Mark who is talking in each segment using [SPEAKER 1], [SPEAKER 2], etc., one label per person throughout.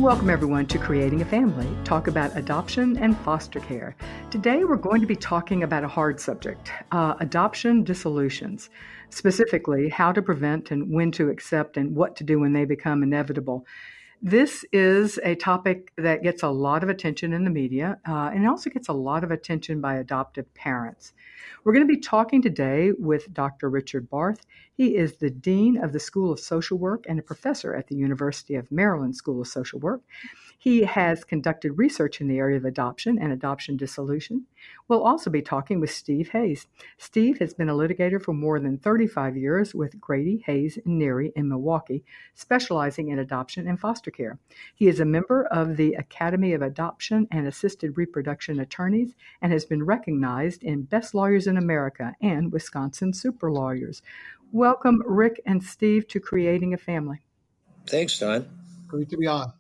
[SPEAKER 1] Welcome, everyone, to Creating a Family, talk about adoption and foster care. Today, we're going to be talking about a hard subject, adoption dissolutions, specifically how to prevent and when to accept and what to do when they become inevitable. This is a topic that gets a lot of attention in the media, and also gets a lot of attention by adoptive parents. We're going to be talking today with Dr. Richard Barth. He is the Dean of the School of Social Work and a professor at the University of Maryland School of Social Work. He has conducted research in the area of adoption and adoption dissolution. We'll also be talking with Steve Hayes. Steve has been a litigator for more than 35 years with Grady, Hayes, and Neary in Milwaukee, specializing in adoption and foster care. He is a member of the Academy of Adoption and Assisted Reproduction Attorneys and has been recognized in Best Lawyers in America and Wisconsin Super Lawyers. Welcome, Rick and Steve, to Creating a Family.
[SPEAKER 2] Thanks, Dawn.
[SPEAKER 3] Great to be on.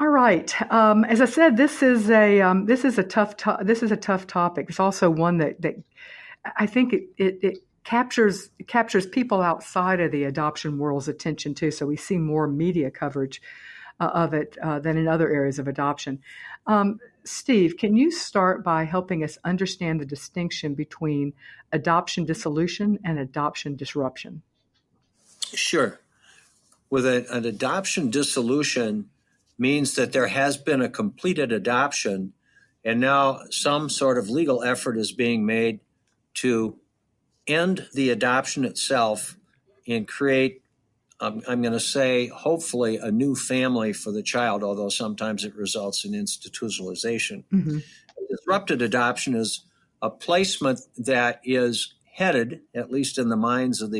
[SPEAKER 1] All right. As I said, this is a tough topic. It's also one that I think it captures people outside of the adoption world's attention too. So we see more media coverage of it than in other areas of adoption. Steve, can you start by helping us understand the distinction between adoption dissolution and adoption disruption?
[SPEAKER 2] Sure. With an adoption dissolution means that there has been a completed adoption and now some sort of legal effort is being made to end the adoption itself and create, I'm going to say, hopefully a new family for the child, although sometimes it results in institutionalization. Mm-hmm. Disrupted adoption is a placement that is headed, at least in the minds of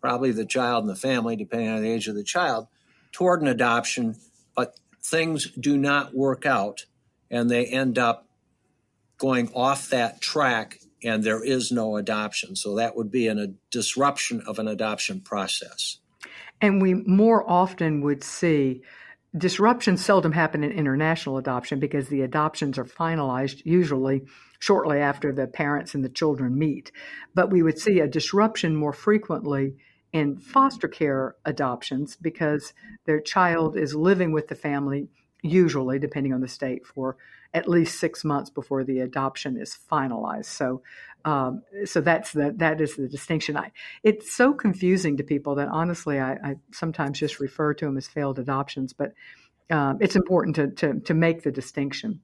[SPEAKER 2] probably the child and the family, depending on the age of the child, toward an adoption, but things do not work out and they end up going off that track and there is no adoption. So that would be a disruption of an adoption process.
[SPEAKER 1] And we more often would see disruptions seldom happen in international adoption because the adoptions are finalized usually shortly after the parents and the children meet. But we would see a disruption more frequently in foster care adoptions because their child is living with the family, usually, depending on the state, for at least 6 months before the adoption is finalized. So that is the distinction. It's so confusing to people that honestly, I sometimes just refer to them as failed adoptions, but it's important to make the distinction.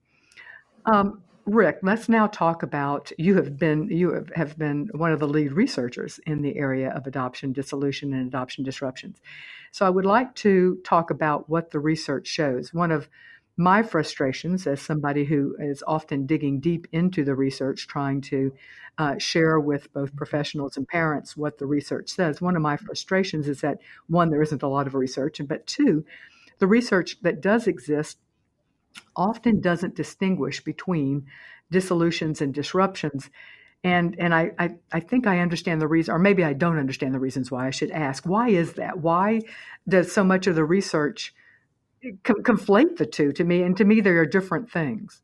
[SPEAKER 1] Rick, let's now talk about you have been one of the lead researchers in the area of adoption dissolution and adoption disruptions. So I would like to talk about what the research shows. One of my frustrations as somebody who is often digging deep into the research, trying to share with both professionals and parents what the research says. One of my frustrations is that, one, there isn't a lot of research, but two, the research that does exist often doesn't distinguish between dissolutions and disruptions. And I think I understand the reason, or maybe I don't understand the reasons why. I should ask, why is that? Why does so much of the research conflate the two? To me, there are different things.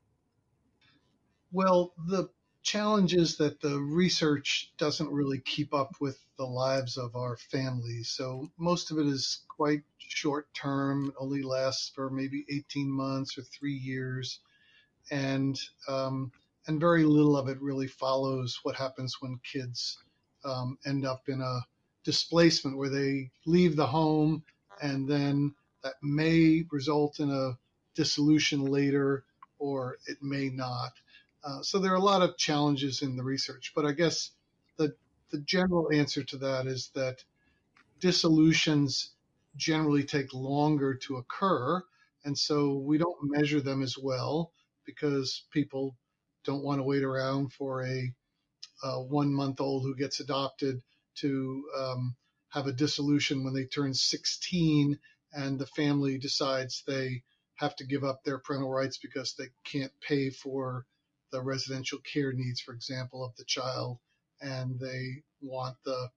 [SPEAKER 3] Well, the challenge is that the research doesn't really keep up with the lives of our families. So most of it is quite short term, only lasts for maybe 18 months or 3 years. And very little of it really follows what happens when kids end up in a displacement where they leave the home and then that may result in a dissolution later, or it may not. So there are a lot of challenges in the research, but I guess the general answer to that is that dissolutions generally take longer to occur, and so we don't measure them as well because people don't want to wait around for a 1-month-old who gets adopted to have a dissolution when they turn 16 and the family decides they have to give up their parental rights because they can't pay for the residential care needs, for example, of the child, and they want the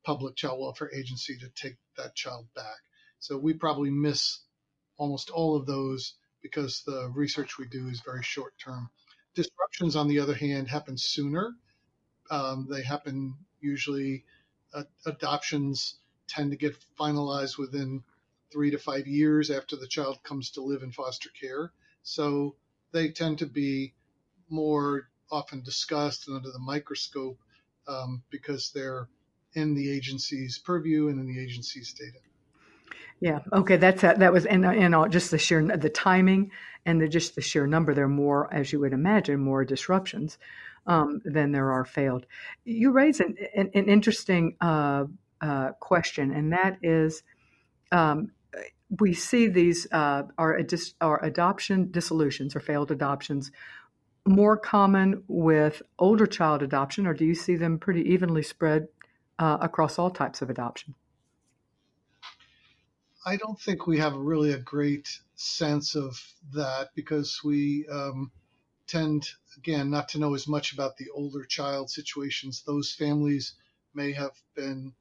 [SPEAKER 3] public child welfare agency to take that child back. So we probably miss almost all of those because the research we do is very short term. Disruptions, on the other hand, happen sooner. They happen usually, adoptions tend to get finalized within 3 to 5 years after the child comes to live in foster care. So they tend to be more often discussed and under the microscope because they're in the agency's purview and in the agency's data.
[SPEAKER 1] Yeah. Okay. That was and just the timing and just the sheer number. There are more, as you would imagine, more disruptions than there are failed. You raise an interesting question, and that is, um, we see these our adoption dissolutions or failed adoptions more common with older child adoption, or do you see them pretty evenly spread across all types of adoption?
[SPEAKER 3] I don't think we have really a great sense of that because we tend, again, not to know as much about the older child situations. Those families may have been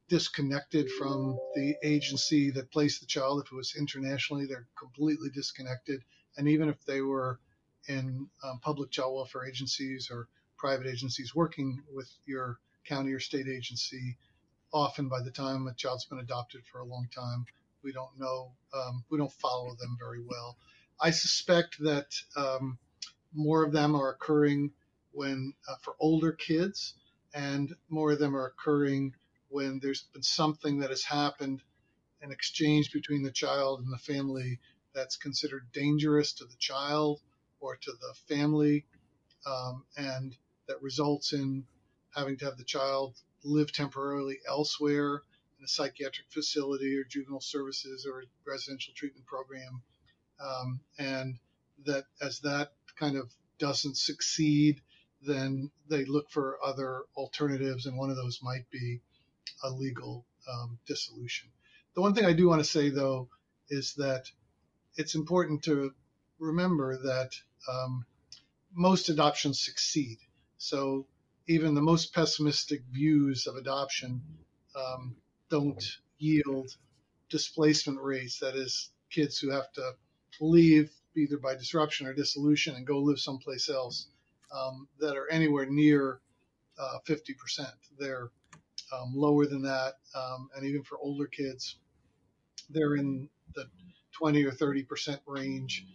[SPEAKER 3] disconnected from the agency that placed the child. If it was internationally, they're completely disconnected. And even if they were in public child welfare agencies or private agencies working with your county or state agency, often by the time a child's been adopted for a long time, we don't know, we don't follow them very well. I suspect that more of them are occurring when for older kids, and more of them are occurring when there's been something that has happened, an exchange between the child and the family that's considered dangerous to the child or to the family, and that results in having to have the child live temporarily elsewhere in a psychiatric facility or juvenile services or a residential treatment program. And that as that kind of doesn't succeed, then they look for other alternatives, and one of those might be a legal dissolution. The one thing I do want to say, though, is that it's important to remember that most adoptions succeed. So even the most pessimistic views of adoption don't yield displacement rates, that is, kids who have to leave either by disruption or dissolution and go live someplace else, that are anywhere near 50%. They're lower than that. And even for older kids, they're in the 20 or 30% range,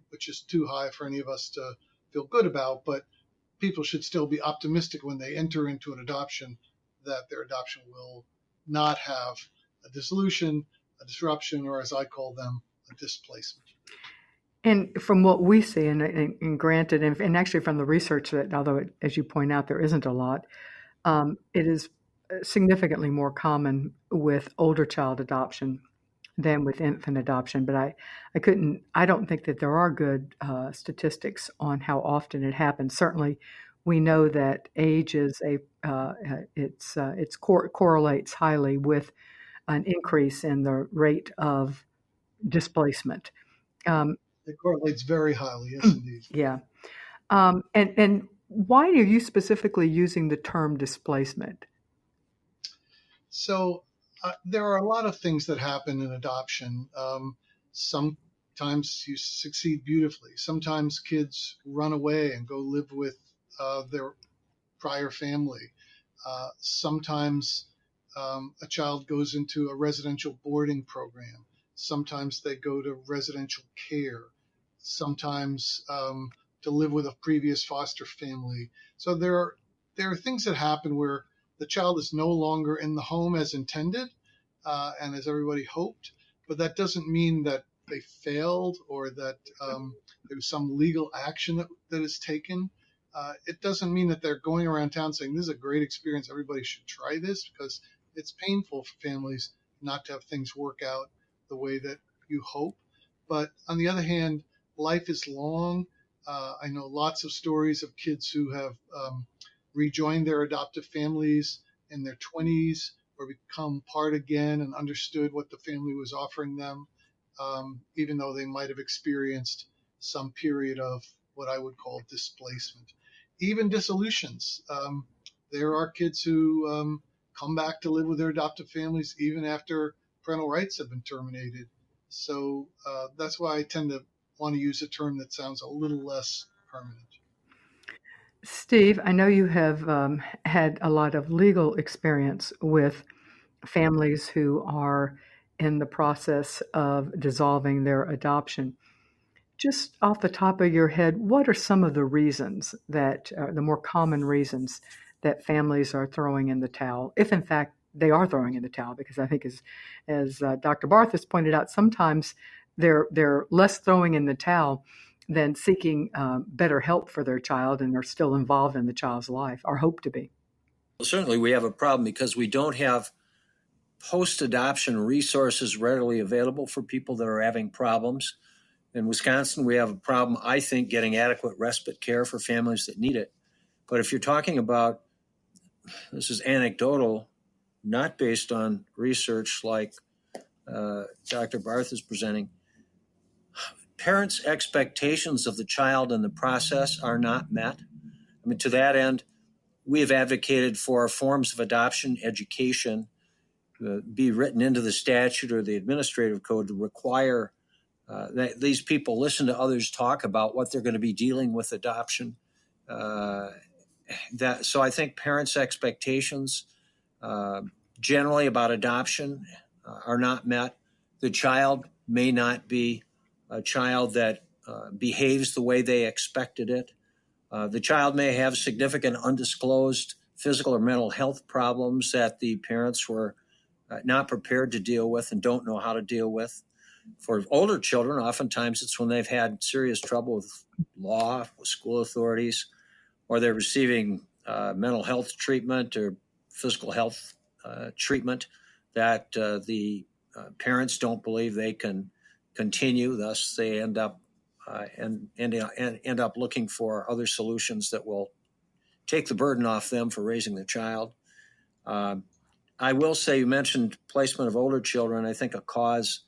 [SPEAKER 3] which is too high for any of us to feel good about. But people should still be optimistic when they enter into an adoption that their adoption will not have a dissolution, a disruption, or as I call them, a displacement.
[SPEAKER 1] And from what we see, and granted, and actually from the research that, although as you point out, there isn't a lot, it is significantly more common with older child adoption than with infant adoption. But I don't think that there are good statistics on how often it happens. Certainly, we know that age is correlates highly with an increase in the rate of displacement.
[SPEAKER 3] It correlates very highly, yes, indeed.
[SPEAKER 1] Yeah. And why are you specifically using the term displacement?
[SPEAKER 3] So there are a lot of things that happen in adoption. Sometimes you succeed beautifully. Sometimes kids run away and go live with their prior family. Sometimes a child goes into a residential boarding program. Sometimes they go to residential care. Sometimes to live with a previous foster family. So there are things that happen where the child is no longer in the home as intended and as everybody hoped, but that doesn't mean that they failed or that there was some legal action that is taken. It doesn't mean that they're going around town saying, this is a great experience, everybody should try this, because it's painful for families not to have things work out the way that you hope. But on the other hand, life is long. I know lots of stories of kids who have rejoined their adoptive families in their 20s or become part again and understood what the family was offering them, even though they might have experienced some period of what I would call displacement. Even dissolutions. There are kids who come back to live with their adoptive families even after parental rights have been terminated. So that's why I tend to want to use a term that sounds a little less permanent.
[SPEAKER 1] Steve, I know you have had a lot of legal experience with families who are in the process of dissolving their adoption. Just off the top of your head, what are some of the reasons that, the more common reasons that families are throwing in the towel, if in fact they are throwing in the towel? Because I think, as Dr. Barth has pointed out, sometimes they're less throwing in the towel than seeking better help for their child, and they're still involved in the child's life, or hope to be.
[SPEAKER 2] Well, certainly we have a problem because we don't have post-adoption resources readily available for people that are having problems. In Wisconsin, we have a problem, I think, getting adequate respite care for families that need it. But if you're talking about, this is anecdotal, not based on research like Dr. Barth is presenting, parents' expectations of the child in the process are not met. I mean, to that end, we have advocated for forms of adoption education be written into the statute or the administrative code to require that these people listen to others talk about what they're going to be dealing with adoption. So I think parents' expectations generally about adoption are not met. The child may not be a child that behaves the way they expected it. The child may have significant undisclosed physical or mental health problems that the parents were not prepared to deal with and don't know how to deal with. For older children, oftentimes it's when they've had serious trouble with law, with school authorities, or they're receiving mental health treatment or physical health treatment that the parents don't believe they can continue. Thus, they end up end up looking for other solutions that will take the burden off them for raising the child. I will say, you mentioned placement of older children. I think a cause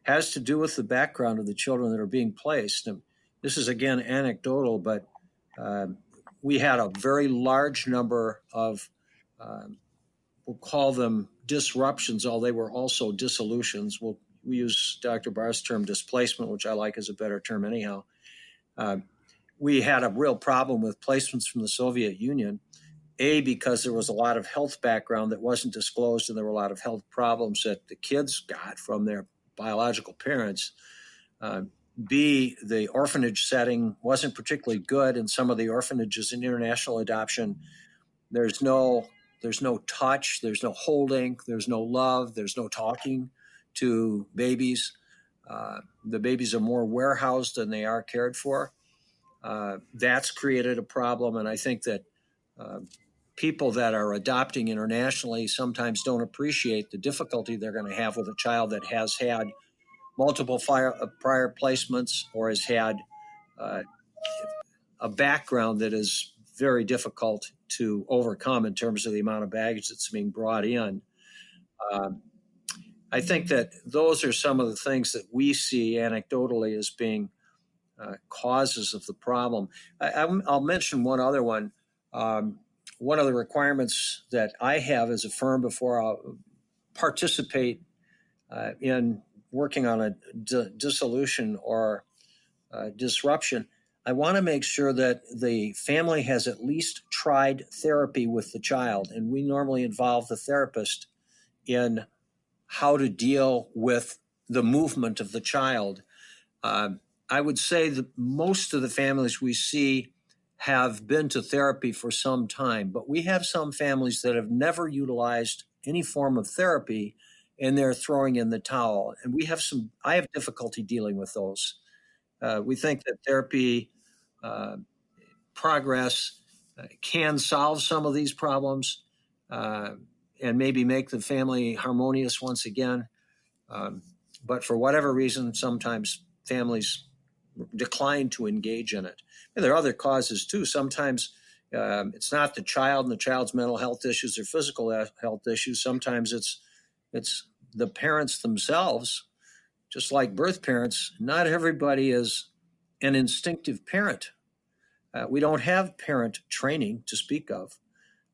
[SPEAKER 2] has to do with the background of the children that are being placed. And this is, again, anecdotal, but we had a very large number of, we'll call them disruptions, although they were also dissolutions. We use Dr. Barth's term displacement, which I like as a better term anyhow. We had a real problem with placements from the Soviet Union, because there was a lot of health background that wasn't disclosed, and there were a lot of health problems that the kids got from their biological parents. B, the orphanage setting wasn't particularly good. In some of the orphanages in international adoption, there's no touch, there's no holding, there's no love, there's no talking to babies. The babies are more warehoused than they are cared for. That's created a problem, and I think that people that are adopting internationally sometimes don't appreciate the difficulty they're going to have with a child that has had multiple prior placements or has had a background that is very difficult to overcome in terms of the amount of baggage that's being brought in. I think that those are some of the things that we see anecdotally as being causes of the problem. I'll mention one other one. One of the requirements that I have as a firm before I'll participate in working on a dissolution or disruption, I want to make sure that the family has at least tried therapy with the child. And we normally involve the therapist in how to deal with the movement of the child. I would say that most of the families we see have been to therapy for some time, but we have some families that have never utilized any form of therapy, and they're throwing in the towel. And I have difficulty dealing with those. We think that therapy progress can solve some of these problems and maybe make the family harmonious once again. But for whatever reason, sometimes families decline to engage in it. And there are other causes too. Sometimes it's not the child and the child's mental health issues or physical health issues. Sometimes it's the parents themselves. Just like birth parents, not everybody is an instinctive parent. We don't have parent training to speak of.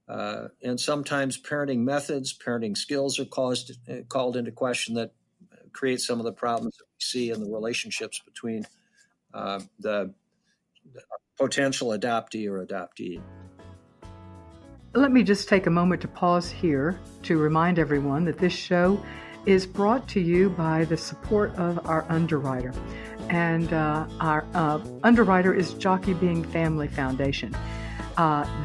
[SPEAKER 2] And sometimes parenting methods, parenting skills are called into question that create some of the problems that we see in the relationships between the potential adoptee or adoptee.
[SPEAKER 1] Let me just take a moment to pause here to remind everyone that this show is brought to you by the support of our underwriter. And our underwriter is Jockey Being Family Foundation.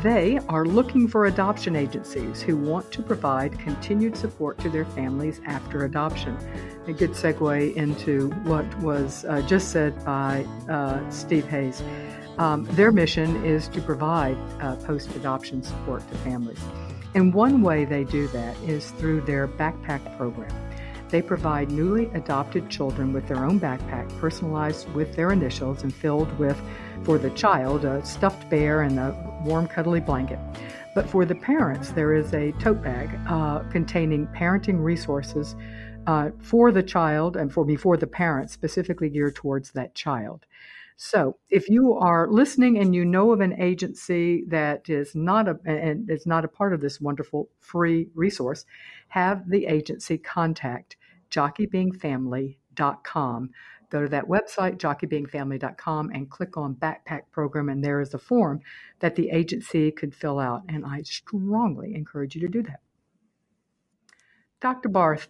[SPEAKER 1] They are looking for adoption agencies who want to provide continued support to their families after adoption. A good segue into what was just said by Steve Hayes. Their mission is to provide post-adoption support to families. And one way they do that is through their backpack program. They provide newly adopted children with their own backpack, personalized with their initials and filled with, for the child, a stuffed bear and a warm, cuddly blanket. But for the parents, there is a tote bag containing parenting resources for the child and for the parents, specifically geared towards that child. So if you are listening and you know of an agency that is not a part of this wonderful free resource, have the agency contact jockeybeingfamily.com. Go to that website, jockeybeingfamily.com, and click on Backpack Program, and there is a form that the agency could fill out, and I strongly encourage you to do that. Dr. Barth,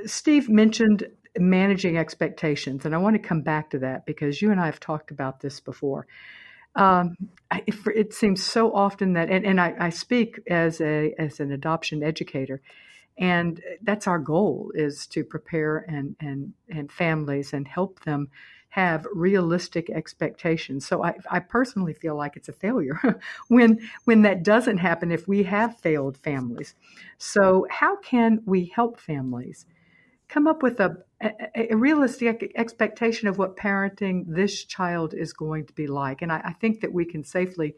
[SPEAKER 1] Steve mentioned managing expectations, and I want to come back to that because you and I have talked about this before. It seems so often that, and I speak as an adoption educator, and that's our goal, is to prepare and families and help them have realistic expectations. So I personally feel like it's a failure when that doesn't happen, if we have failed families. So how can we help families come up with a realistic expectation of what parenting this child is going to be like? And I think that we can safely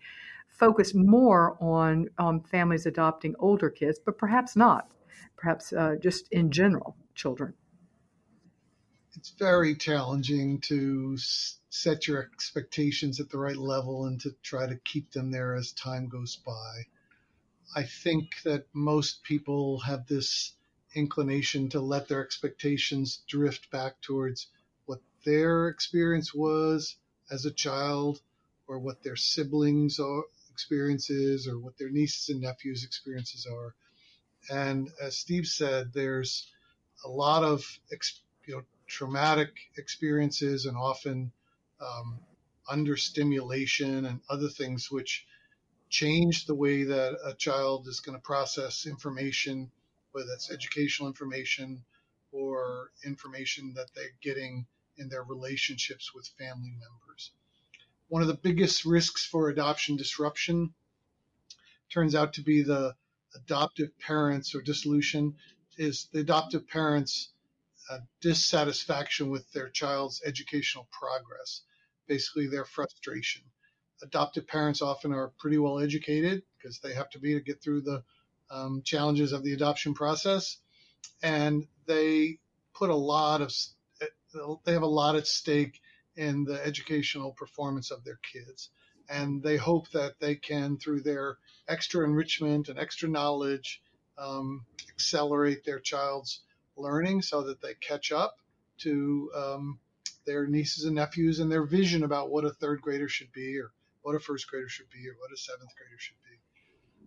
[SPEAKER 1] focus more on families adopting older kids, but perhaps not. Perhaps just in general, children.
[SPEAKER 3] It's very challenging to set your expectations at the right level and to try to keep them there as time goes by. I think that most people have this inclination to let their expectations drift back towards what their experience was as a child, or what their siblings' experiences, or what their nieces and nephews' experiences are. And as Steve said, there's a lot of traumatic experiences, and often understimulation and other things which change the way that a child is going to process information, whether that's educational information or information that they're getting in their relationships with family members. One of the biggest risks for adoption disruption turns out to be the adoptive parents, or dissolution, is the adoptive parents' dissatisfaction with their child's educational progress, basically their frustration. Adoptive parents often are pretty well educated because they have to be to get through the challenges of the adoption process, and they have a lot at stake in the educational performance of their kids, and they hope that they can, through their extra enrichment and extra knowledge, accelerate their child's learning so that they catch up to their nieces and nephews and their vision about what a third grader should be, or what a first grader should be, or what a seventh grader should be.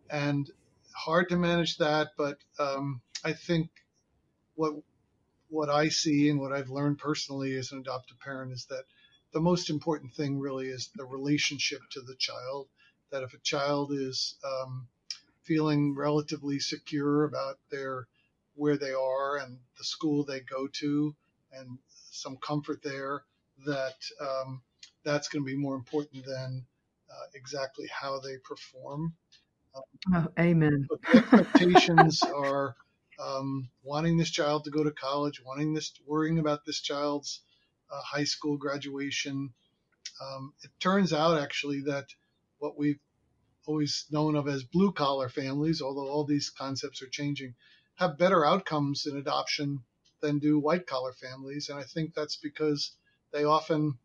[SPEAKER 3] And hard to manage that, but I think what I see and what I've learned personally as an adoptive parent is that the most important thing really is the relationship to the child. That if a child is feeling relatively secure about where they are and the school they go to, and some comfort there, that that's going to be more important than exactly how they perform.
[SPEAKER 1] Oh, amen.
[SPEAKER 3] But the expectations are wanting this child to go to college, worrying about this child's high school graduation. It turns out actually that what we've always known of as blue collar families, although all these concepts are changing, have better outcomes in adoption than do white collar families. And I think that's because they often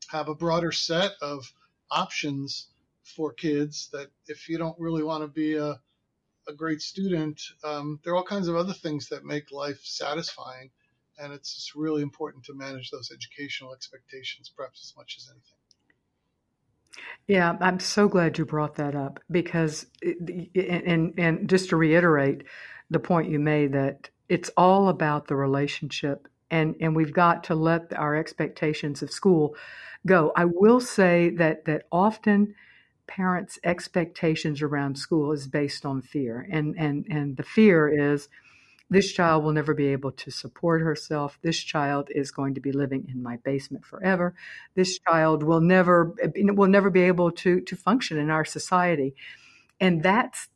[SPEAKER 3] have a broader set of options for kids, that if you don't really want to be a great student, there are all kinds of other things that make life satisfying. And it's just really important to manage those educational expectations, perhaps as much as anything.
[SPEAKER 1] Yeah, I'm so glad you brought that up because, and just to reiterate the point you made that it's all about the relationship, and we've got to let our expectations of school go. I will say that often parents' expectations around school is based on fear, and the fear is this child will never be able to support herself. This child is going to be living in my basement forever. This child will never be able to function in our society. And that's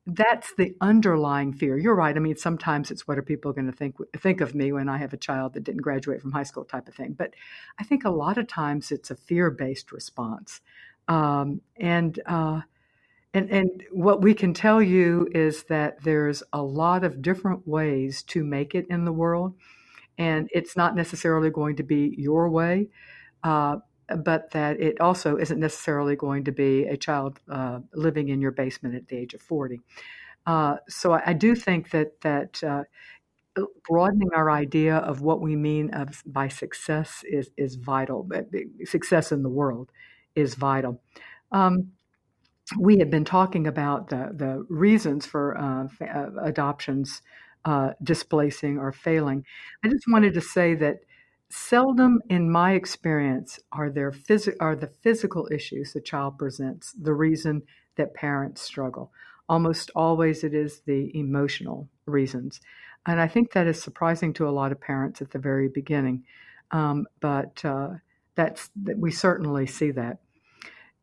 [SPEAKER 1] the underlying fear. You're right. I mean, sometimes it's what are people going to think of me when I have a child that didn't graduate from high school type of thing. But I think a lot of times it's a fear-based response. And what we can tell you is that there's a lot of different ways to make it in the world, and it's not necessarily going to be your way, uh, but that it also isn't necessarily going to be a child living in your basement at the age of 40. So I do think that broadening our idea of what we mean by success is vital. Success in the world is vital. Um, we have been talking about the reasons for adoptions displacing or failing. I just wanted to say that seldom, in my experience, are the physical issues the child presents the reason that parents struggle. Almost always, it is the emotional reasons, and I think that is surprising to a lot of parents at the very beginning. But that we certainly see that.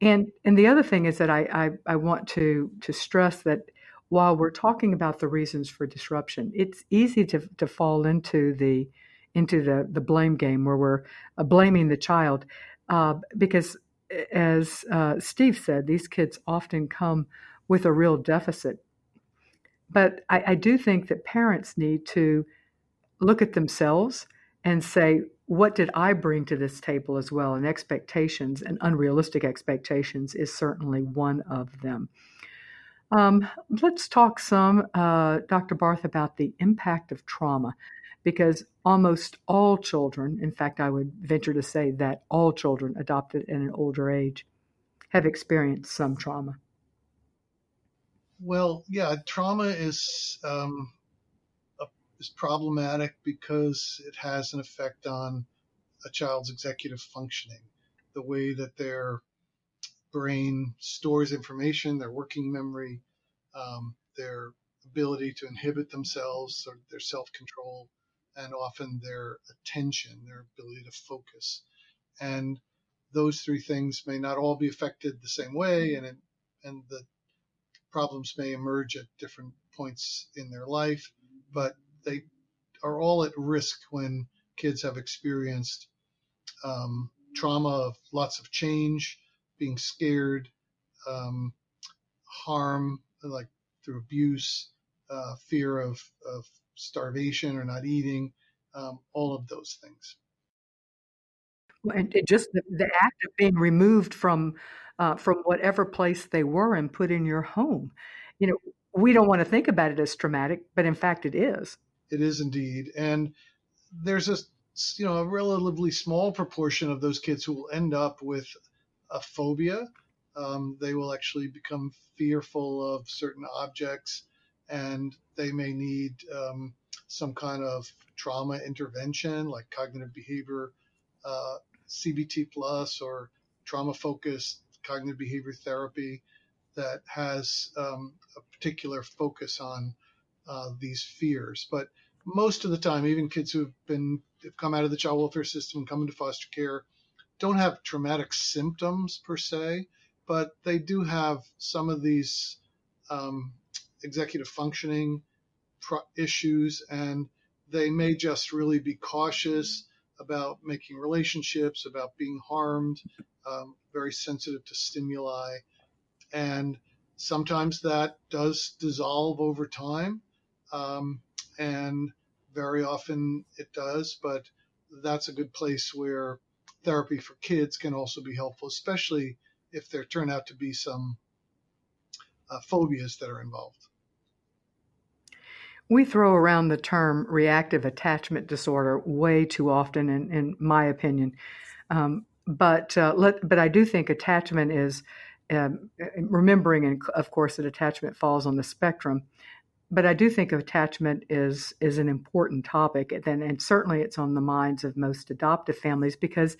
[SPEAKER 1] And the other thing is that I want to stress that while we're talking about the reasons for disruption, it's easy to fall into the blame game where we're blaming the child because, as Steve said, these kids often come with a real deficit. But I do think that parents need to look at themselves and say, what did I bring to this table as well? And expectations and unrealistic expectations is certainly one of them. Let's talk some, Dr. Barth, about the impact of trauma, because almost all children, in fact, I would venture to say that all children adopted at an older age have experienced some trauma.
[SPEAKER 3] Well, yeah, trauma is problematic because it has an effect on a child's executive functioning, the way that their brain stores information, their working memory, their ability to inhibit themselves, or their self control, and often their attention, their ability to focus. And those three things may not all be affected the same way, and the problems may emerge at different points in their life, but they are all at risk when kids have experienced trauma of lots of change, being scared, um, harm, like through abuse, fear of starvation or not eating, all of those things.
[SPEAKER 1] And just the act of being removed from whatever place they were and put in your home. You know, we don't want to think about it as traumatic, but in fact it is.
[SPEAKER 3] It is indeed. And there's a relatively small proportion of those kids who will end up with a phobia. They will actually become fearful of certain objects, and they may need some kind of trauma intervention, like cognitive behavior, uh, CBT plus, or trauma focused cognitive behavior therapy that has a particular focus on these fears. But most of the time, even kids have come out of the child welfare system and come into foster care don't have traumatic symptoms per se, but they do have some of these um, executive functioning issues, and they may just really be cautious about making relationships, about being harmed, very sensitive to stimuli, and sometimes that does dissolve over time, um, and very often it does. But that's a good place where therapy for kids can also be helpful, especially if there turn out to be some phobias that are involved.
[SPEAKER 1] We throw around the term reactive attachment disorder way too often, in my opinion. but I do think attachment is remembering, and of course, that attachment falls on the spectrum. But I do think attachment is an important topic, and certainly it's on the minds of most adoptive families because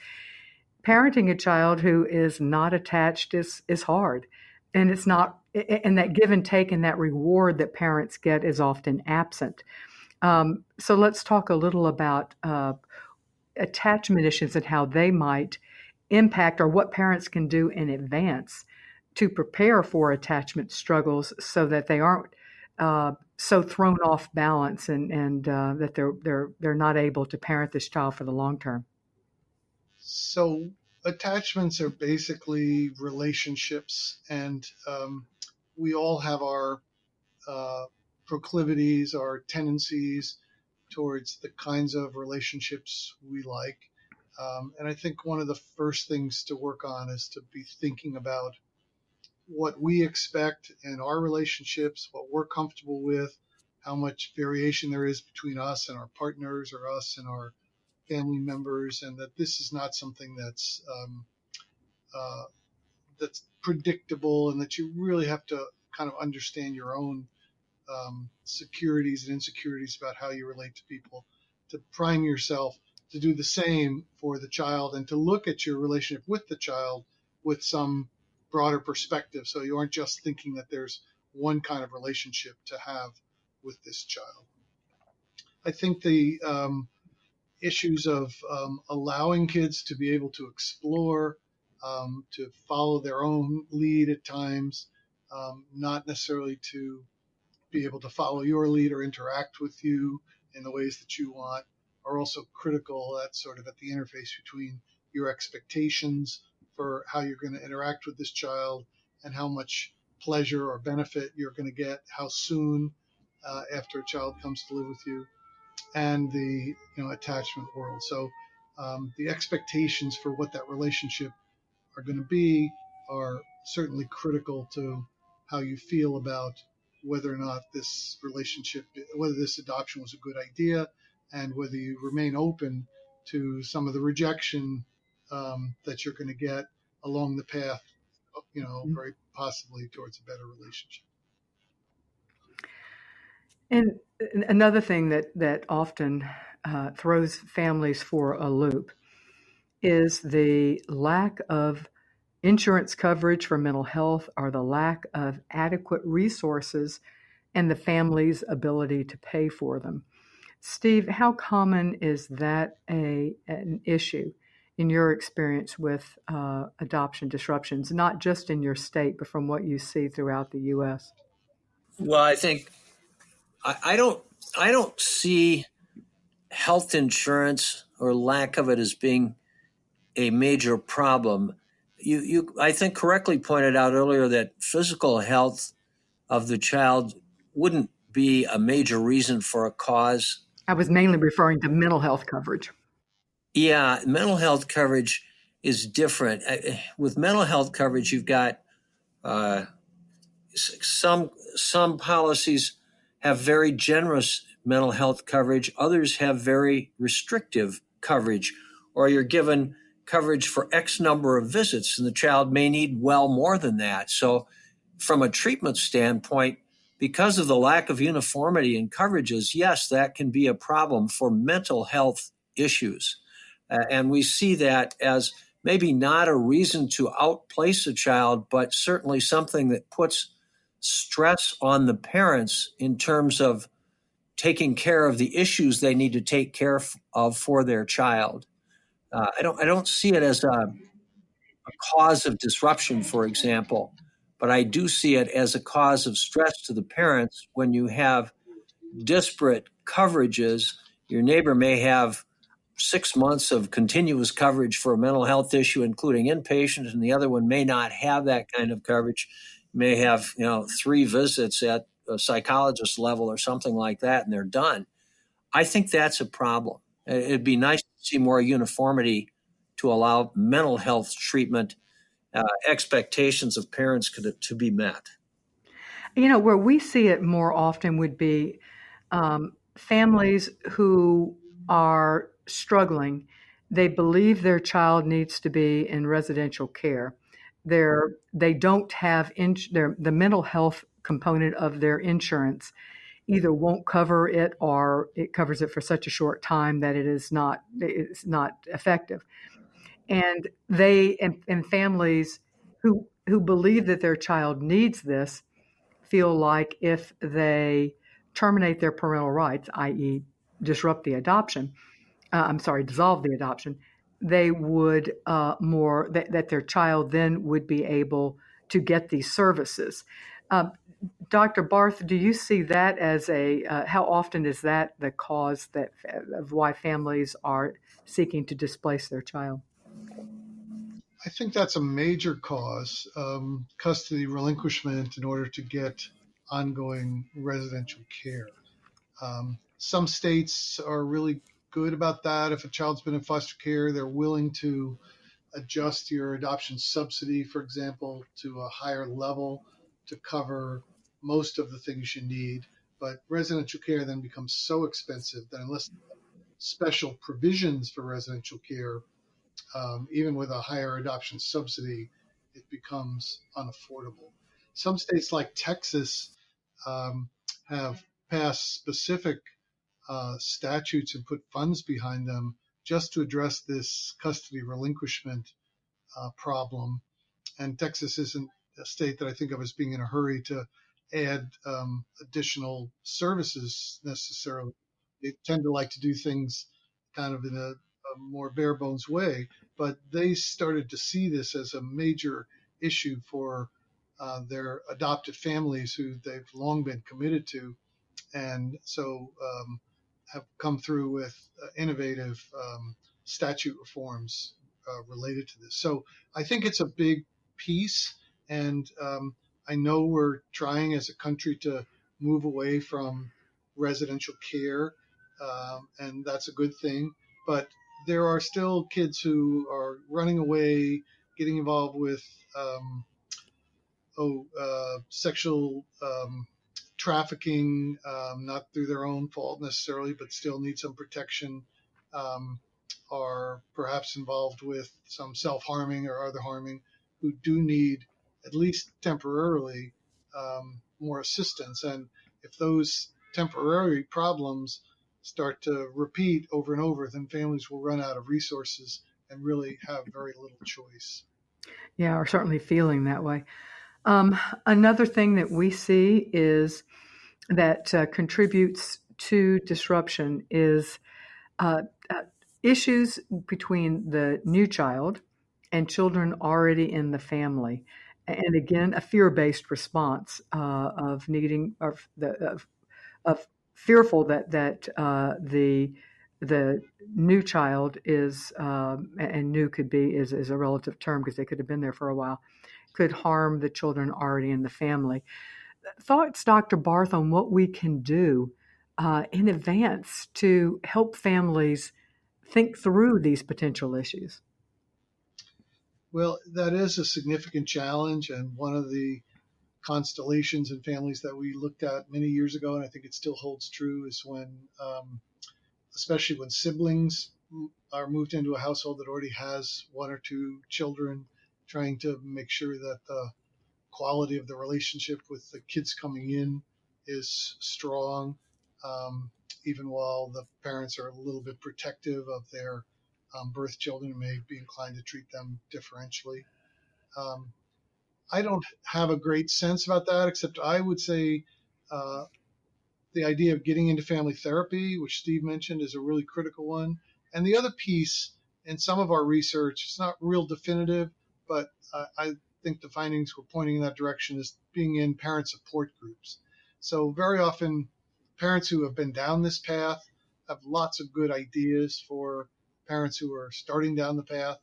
[SPEAKER 1] parenting a child who is not attached is hard, and it's not, and that give and take and that reward that parents get is often absent. So let's talk a little about attachment issues and how they might impact, or what parents can do in advance to prepare for attachment struggles so that they aren't so thrown off balance and that they're not able to parent this child for the long term.
[SPEAKER 3] So attachments are basically relationships, and we all have our proclivities, our tendencies towards the kinds of relationships we like. And I think one of the first things to work on is to be thinking about what we expect in our relationships, what we're comfortable with, how much variation there is between us and our partners, or us and our family members, and that this is not something that's predictable, and that you really have to kind of understand your own securities and insecurities about how you relate to people, to prime yourself to do the same for the child, and to look at your relationship with the child with some broader perspective, so you aren't just thinking that there's one kind of relationship to have with this child. I think the issues of allowing kids to be able to explore, to follow their own lead at times, not necessarily to be able to follow your lead or interact with you in the ways that you want, are also critical. That's sort of at the interface between your expectations for how you're going to interact with this child and how much pleasure or benefit you're going to get, how soon after a child comes to live with you, and the attachment world. So the expectations for what that relationship are going to be are certainly critical to how you feel about whether or not this relationship, whether this adoption was a good idea, and whether you remain open to some of the rejection that you're going to get along the path, very possibly towards a better relationship.
[SPEAKER 1] And another thing that often throws families for a loop is the lack of insurance coverage for mental health, or the lack of adequate resources and the family's ability to pay for them. Steve, how common is that an issue in your experience with adoption disruptions, not just in your state, but from what you see throughout the U.S.?
[SPEAKER 2] Well, I think I don't see health insurance or lack of it as being a major problem. You I think correctly pointed out earlier that physical health of the child wouldn't be a major reason for a cause.
[SPEAKER 1] I was mainly referring to mental health coverage.
[SPEAKER 2] Yeah, mental health coverage is different. With mental health coverage, you've got some policies have very generous mental health coverage. Others have very restrictive coverage, or you're given coverage for X number of visits, and the child may need well more than that. So from a treatment standpoint, because of the lack of uniformity in coverages, yes, that can be a problem for mental health issues. And we see that as maybe not a reason to outplace a child, but certainly something that puts stress on the parents in terms of taking care of the issues they need to take care of for their child. I don't see it as a cause of disruption, for example, but I do see it as a cause of stress to the parents when you have disparate coverages. Your neighbor may have 6 months of continuous coverage for a mental health issue, including inpatient, and the other one may not have that kind of coverage, may have 3 visits at a psychologist level or something like that, and they're done. I think that's a problem. It'd be nice to see more uniformity to allow mental health treatment expectations of parents to be met.
[SPEAKER 1] Where we see it more often would be families who are struggling they believe their child needs to be in residential care. They don't have the mental health component of their insurance either won't cover it or it covers it for such a short time that it's not effective. And and families who believe that their child needs this feel like if they terminate their parental rights, i.e., disrupt the adoption, dissolve the adoption, they would that their child then would be able to get these services. Dr. Barth, do you see that as how often is that the cause of why families are seeking to displace their child?
[SPEAKER 3] I think that's a major cause, custody relinquishment in order to get ongoing residential care. Some states are really good about that. If a child's been in foster care, they're willing to adjust your adoption subsidy, for example, to a higher level to cover most of the things you need. But residential care then becomes so expensive that unless special provisions for residential care, even with a higher adoption subsidy, it becomes unaffordable. Some states like Texas um, have passed specific statutes and put funds behind them just to address this custody relinquishment problem. And Texas isn't a state that I think of as being in a hurry to add additional services necessarily. They tend to like to do things kind of in a more bare bones way, but they started to see this as a major issue for their adopted families who they've long been committed to, and so have come through with innovative statute reforms related to this. So I think it's a big piece, and I know we're trying as a country to move away from residential care, and that's a good thing. But there are still kids who are running away, getting involved with sexual trafficking, not through their own fault necessarily, but still need some protection, um, are perhaps involved with some self harming or other harming, who do need, at least temporarily, more assistance. And if those temporary problems start to repeat over and over, then families will run out of resources and really have very little choice.
[SPEAKER 1] Yeah, or certainly feeling that way. Another thing that we see is that contributes to disruption is uh, uh, issues between the new child and children already in the family. And again, a fear-based response of needing of fearful that the new child is and new could be is a relative term because they could have been there for a while, could harm the children already in the family. Thoughts, Dr. Barth, on what we can do in advance to help families think through these potential issues?
[SPEAKER 3] Well, that is a significant challenge, and one of the constellations in families that we looked at many years ago, and I think it still holds true, is when, especially when siblings are moved into a household that already has one or two children, trying to make sure that the quality of the relationship with the kids coming in is strong, um, even while the parents are a little bit protective of their birth children and may be inclined to treat them differentially. Um, I don't have a great sense about that, except I would say uh, the idea of getting into family therapy, which Steve mentioned, is a really critical one. And the other piece, in some of our research, it's not real definitive, but I think the findings were pointing in that direction, is being in parent support groups. So very often, parents who have been down this path have lots of good ideas for parents who are starting down the path.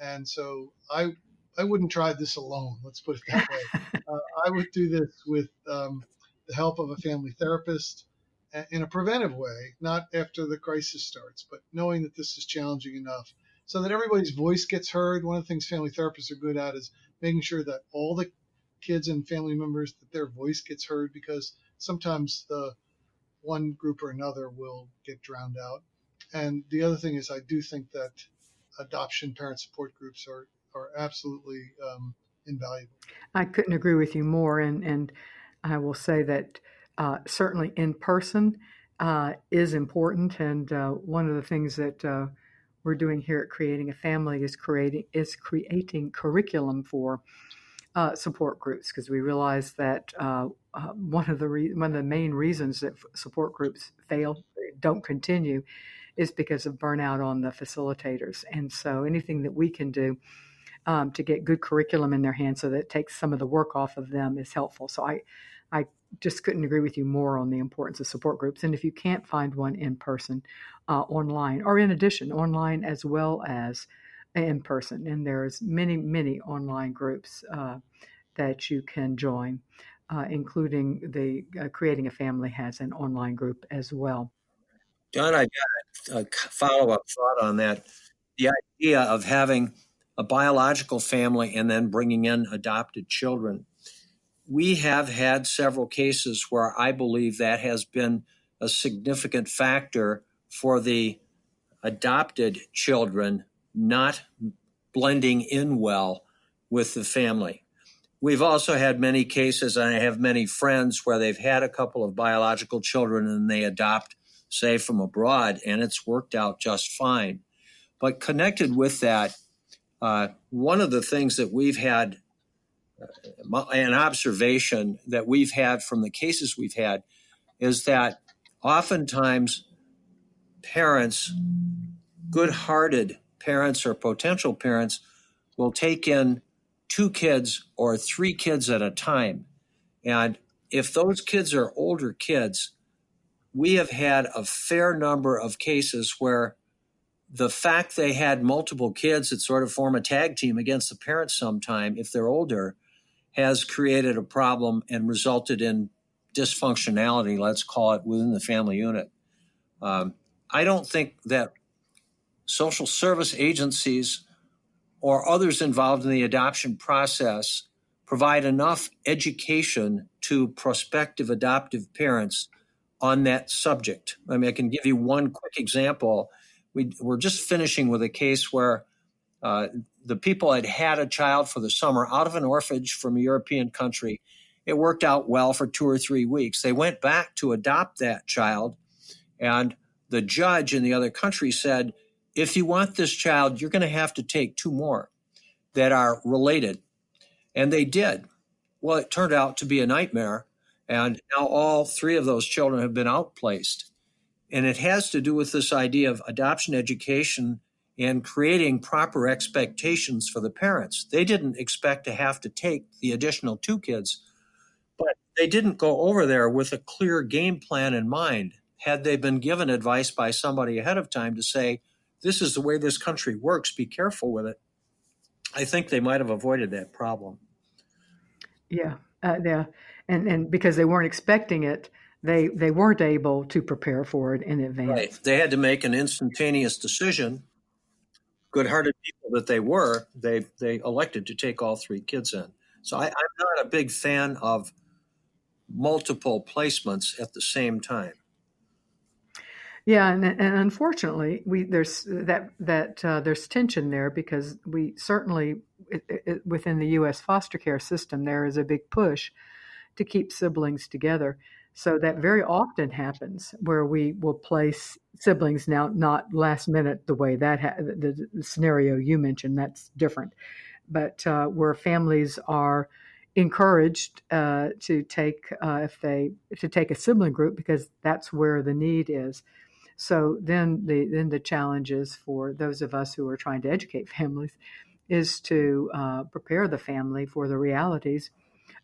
[SPEAKER 3] And so I wouldn't try this alone. Let's put it that way. I would do this with the help of a family therapist in a preventive way, not after the crisis starts, but knowing that this is challenging enough so that everybody's voice gets heard. One of the things family therapists are good at is making sure that all the kids and family members, that their voice gets heard, because sometimes the one group or another will get drowned out. And the other thing is, I do think that adoption parent support groups are absolutely invaluable.
[SPEAKER 1] I couldn't agree with you more, and I will say that certainly in person is important. And one of the things that we're doing here at Creating a Family is creating curriculum for support groups, because we realize that one of the main reasons that support groups fail, don't continue, is because of burnout on the facilitators. And so anything that we can do to get good curriculum in their hands so that it takes some of the work off of them is helpful. So I just couldn't agree with you more on the importance of support groups. And if you can't find one in person, online, or in addition, online as well as in person, and there's many online groups that you can join, including the Creating a Family has an online group as well.
[SPEAKER 2] John, I got a follow-up thought on that. The idea of having a biological family and then bringing in adopted children. We have had several cases where I believe that has been a significant factor for the adopted children not blending in well with the family. We've also had many cases, and I have many friends, where they've had a couple of biological children and they adopt, say, from abroad, and it's worked out just fine. But connected with that, one of the things that we've had, an observation that we've had from the cases we've had, is that oftentimes parents, good-hearted parents or potential parents, will take in 2 kids or 3 kids at a time. And if those kids are older kids, we have had a fair number of cases where the fact they had multiple kids that sort of form a tag team against the parents sometime, if they're older, has created a problem and resulted in dysfunctionality, let's call it, within the family unit. I don't think that social service agencies or others involved in the adoption process provide enough education to prospective adoptive parents on that subject. I mean, I can give you one quick example. We're just finishing with a case where the people had had a child for the summer out of an orphanage from a European country. It worked out well for 2 or 3 weeks. They went back to adopt that child, and the judge in the other country said, if you want this child, you're going to have to take 2 more that are related. And they did. Well, it turned out to be a nightmare, and now all 3 of those children have been outplaced. And it has to do with this idea of adoption education and creating proper expectations for the parents. They didn't expect to have to take the additional 2 kids, but they didn't go over there with a clear game plan in mind. Had they been given advice by somebody ahead of time to say, this is the way this country works, be careful with it, I think they might have avoided that problem.
[SPEAKER 1] Yeah, yeah, and because they weren't expecting it, they weren't able to prepare for it in advance.
[SPEAKER 2] Right. They had to make an instantaneous decision. Good-hearted people that they were, they elected to take all 3 kids in. So I'm not a big fan of multiple placements at the same time.
[SPEAKER 1] Yeah, and unfortunately, there's there's tension there, because we certainly within the U.S. foster care system there is a big push to keep siblings together. So that very often happens where we will place siblings, now not last minute the way that the scenario you mentioned, that's different, but where families are encouraged to take a sibling group because that's where the need is. So then the challenges for those of us who are trying to educate families is to prepare the family for the realities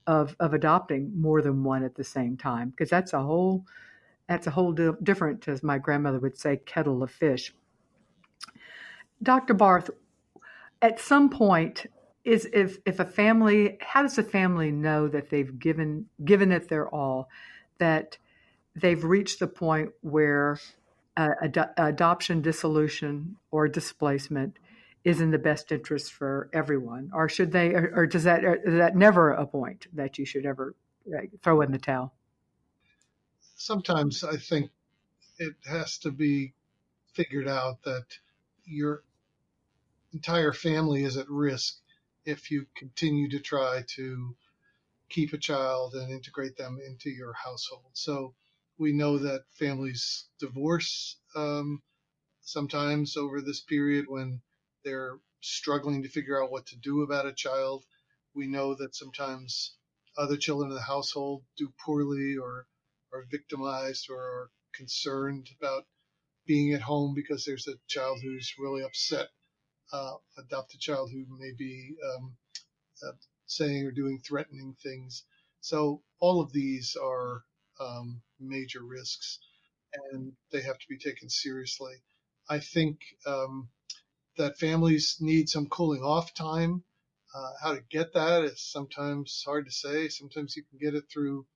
[SPEAKER 1] of adopting more than one at the same time, because that's a whole different, as my grandmother would say, kettle of fish. Dr. Barth, at some point, if a family, how does a family know that they've given it their all, that they've reached the point where adoption, dissolution, or displacement is in the best interest for everyone, or should they, or is that never a point that you should ever throw in the towel?
[SPEAKER 3] Sometimes I think it has to be figured out that you're entire family is at risk if you continue to try to keep a child and integrate them into your household. So we know that families divorce sometimes over this period when they're struggling to figure out what to do about a child. We know that sometimes other children in the household do poorly or are victimized or are concerned about being at home because there's a child who's really upset, adopted child who may be uh, saying or doing threatening things. So all of these are major risks, and they have to be taken seriously. I think that families need some cooling off time. How to get that is sometimes hard to say. Sometimes you can get it through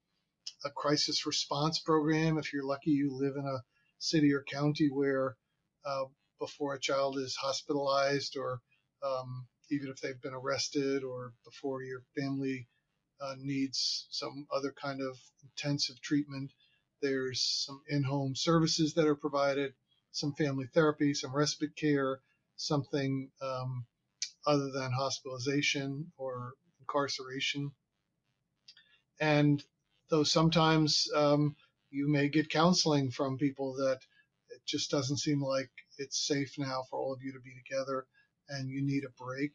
[SPEAKER 3] a crisis response program. If you're lucky, you live in a city or county where uh, before a child is hospitalized or even if they've been arrested or before your family needs some other kind of intensive treatment, there's some in-home services that are provided, some family therapy, some respite care, something other than hospitalization or incarceration. And though sometimes you may get counseling from people that it just doesn't seem like it's safe now for all of you to be together and you need a break.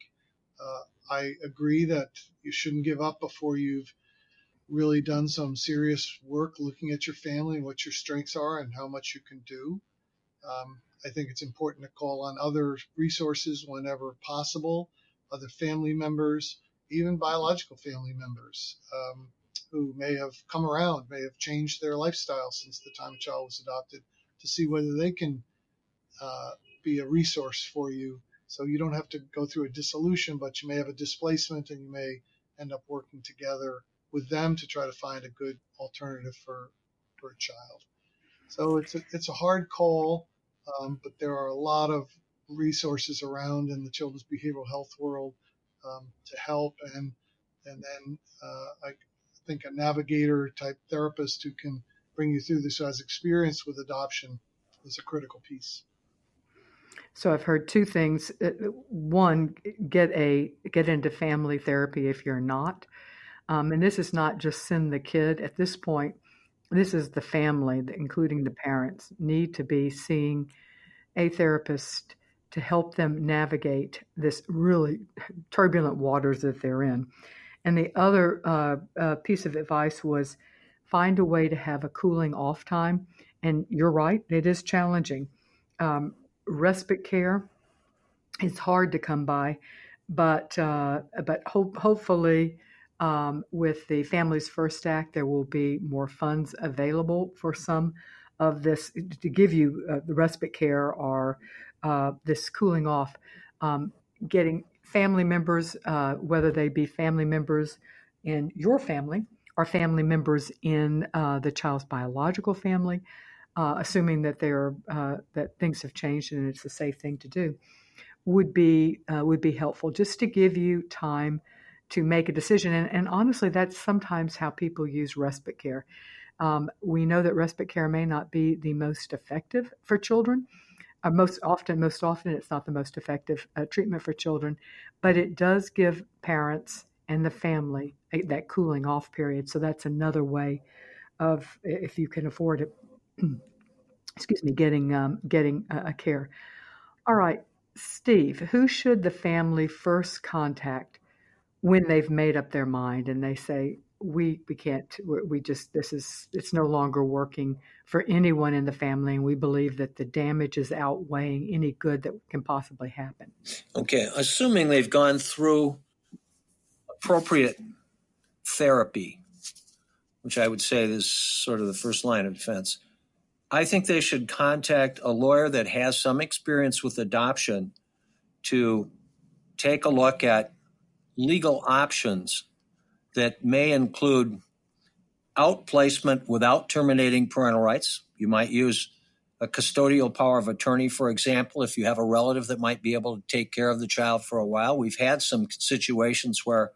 [SPEAKER 3] I agree that you shouldn't give up before you've really done some serious work looking at your family and what your strengths are and how much you can do. I think it's important to call on other resources whenever possible, other family members, even biological family members who may have come around, may have changed their lifestyle since the time a child was adopted, to see whether they can uh, be a resource for you. So you don't have to go through a dissolution, but you may have a displacement and you may end up working together with them to try to find a good alternative for a child. So it's a hard call, but there are a lot of resources around in the children's behavioral health world to help, and then I think a navigator type therapist who can bring you through this, who has experience with adoption, is a critical piece.
[SPEAKER 1] So I've heard two things. One, get into family therapy if you're not. And this is not just send the kid. At this point, this is the family, including the parents, need to be seeing a therapist to help them navigate this really turbulent waters that they're in. And the other piece of advice was find a way to have a cooling off time. And you're right, it is challenging. Um, Respite care is hard to come by, but hopefully with the Families First Act, there will be more funds available for some of this to give you the respite care or this cooling off. Um, Getting family members, whether they be family members in your family or family members in the child's biological family, assuming that that things have changed and it's a safe thing to do, would be helpful just to give you time to make a decision. And honestly, that's sometimes how people use respite care. We know that respite care may not be the most effective for children. Most often, it's not the most effective treatment for children, but it does give parents and the family that cooling off period. So that's another way of, if you can afford it, excuse me, getting a care. All right, Steve, who should the family first contact when they've made up their mind and they say, we can't, we just, it's no longer working for anyone in the family, and we believe that the damage is outweighing any good that can possibly happen?
[SPEAKER 2] Okay, assuming they've gone through appropriate therapy, which I would say is sort of the first line of defense, I think they should contact a lawyer that has some experience with adoption to take a look at legal options that may include outplacement without terminating parental rights. You might use a custodial power of attorney, for example, if you have a relative that might be able to take care of the child for a while. We've had some situations where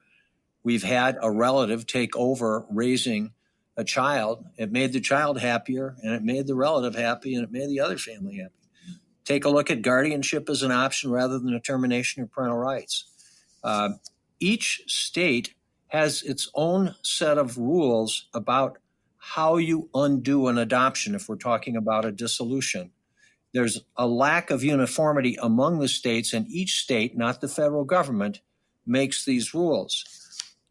[SPEAKER 2] we've had a relative take over raising a child. It made the child happier, and it made the relative happy, and it made the other family happy. take a look at guardianship as an option rather than a termination of parental rights. Each state has its own set of rules about how you undo an adoption if we're talking about a dissolution. There's a lack of uniformity among the states, and each state, not the federal government, makes these rules.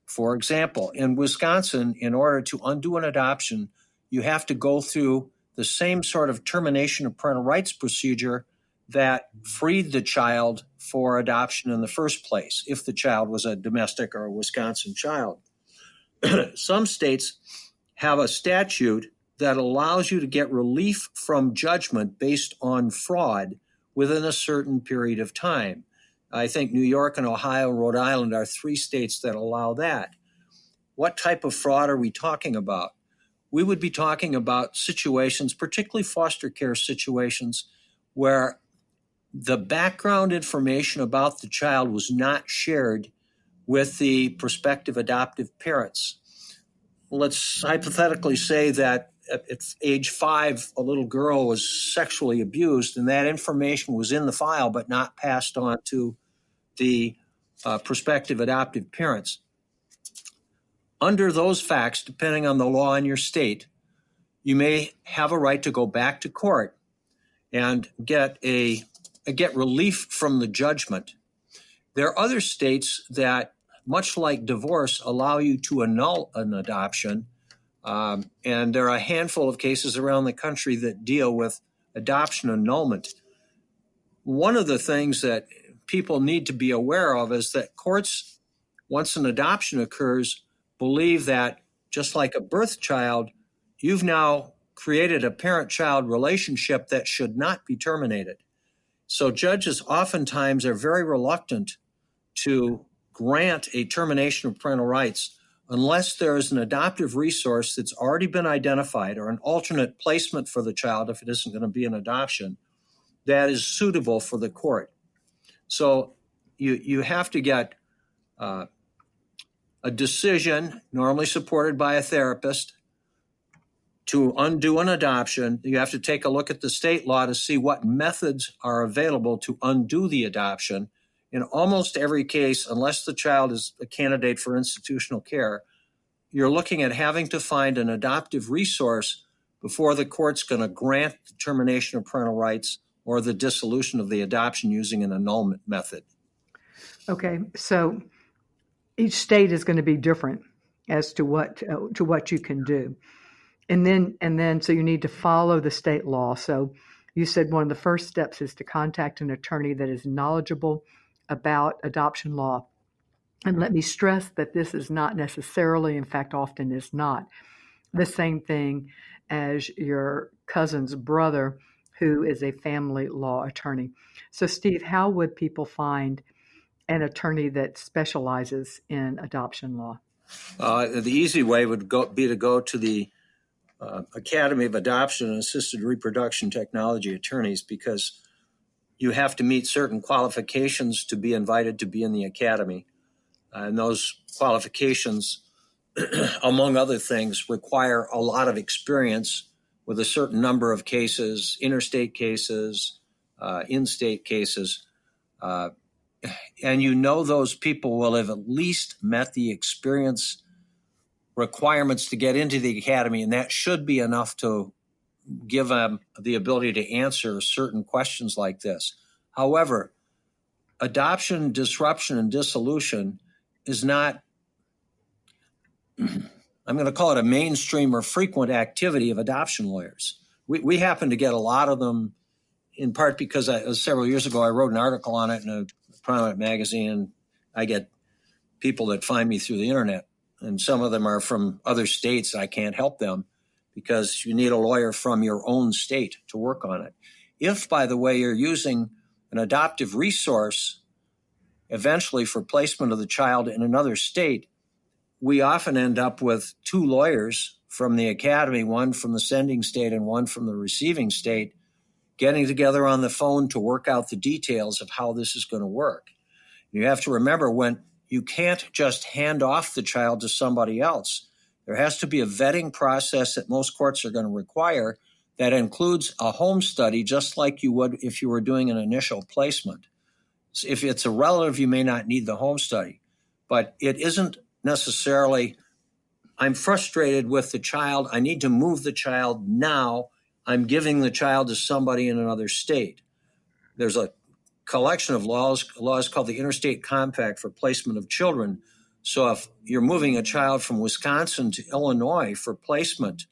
[SPEAKER 2] For example, in Wisconsin, in order to undo an adoption, you have to go through the same sort of termination of parental rights procedure that freed the child for adoption in the first place, if the child was a domestic or a Wisconsin child. Some states have a statute that allows you to get relief from judgment based on fraud within a certain period of time. I think New York and Ohio and Rhode Island are 3 states that allow that. What type of fraud are we talking about? We would be talking about situations, particularly foster care situations, where the background information about the child was not shared with the prospective adoptive parents. Let's hypothetically say that at age 5, a little girl was sexually abused, and that information was in the file but not passed on to the prospective adoptive parents. Under those facts, depending on the law in your state, you may have a right to go back to court and get relief from the judgment. There are other states that, much like divorce, allow you to annul an adoption, and there are a handful of cases around the country that deal with adoption annulment. One of the things that people need to be aware of is that courts, once an adoption occurs, believe that, just like a birth child, you've now created a parent-child relationship that should not be terminated. So judges oftentimes are very reluctant to grant a termination of parental rights unless there is an adoptive resource that's already been identified, or an alternate placement for the child if it isn't going to be an adoption, that is suitable for the court. So you have to get a decision, normally supported by a therapist, to undo an adoption. You have to take a look at the state law to see what methods are available to undo the adoption. In almost every case, unless the child is a candidate for institutional care, you're looking at having to find an adoptive resource before the court's going to grant the termination of parental rights or the dissolution of the adoption using an annulment method.
[SPEAKER 1] Okay, so each state is going to be different as to what you can do. And then so you need to follow the state law. So you said one of the first steps is to contact an attorney that is knowledgeable about adoption law. And let me stress that this is not necessarily, in fact, often is not, the same thing as your cousin's brother, who is a family law attorney. So, Steve, how would people find an attorney that specializes in adoption law?
[SPEAKER 2] The easy way would be to go to the Academy of Adoption and Assisted Reproduction Technology Attorneys, because you have to meet certain qualifications to be invited to be in the academy. And those qualifications, among other things, require a lot of experience with a certain number of cases, interstate cases, in-state cases. And those people will have at least met the experience requirements to get into the academy, and that should be enough to give them the ability to answer certain questions like this. However, adoption, disruption, and dissolution is not, I'm going to call it a mainstream or frequent activity of adoption lawyers. We happen to get a lot of them, in part because several years ago I wrote an article on it in a prominent magazine. I get people that find me through the internet, and some of them are from other states. I can't help them because you need a lawyer from your own state to work on it. If, by the way, you're using an adoptive resource eventually for placement of the child in another state, we often end up with 2 lawyers from the academy, one from the sending state and one from the receiving state, getting together on the phone to work out the details of how this is going to work. You have to remember, when you can't just hand off the child to somebody else, there has to be a vetting process that most courts are going to require that includes a home study, just like you would if you were doing an initial placement. So if it's a relative, you may not need the home study, but it isn't necessarily, I'm frustrated with the child, I need to move the child now, I'm giving the child to somebody in another state. There's a collection of laws called the Interstate Compact for Placement of Children. So if you're moving a child from Wisconsin to Illinois for placement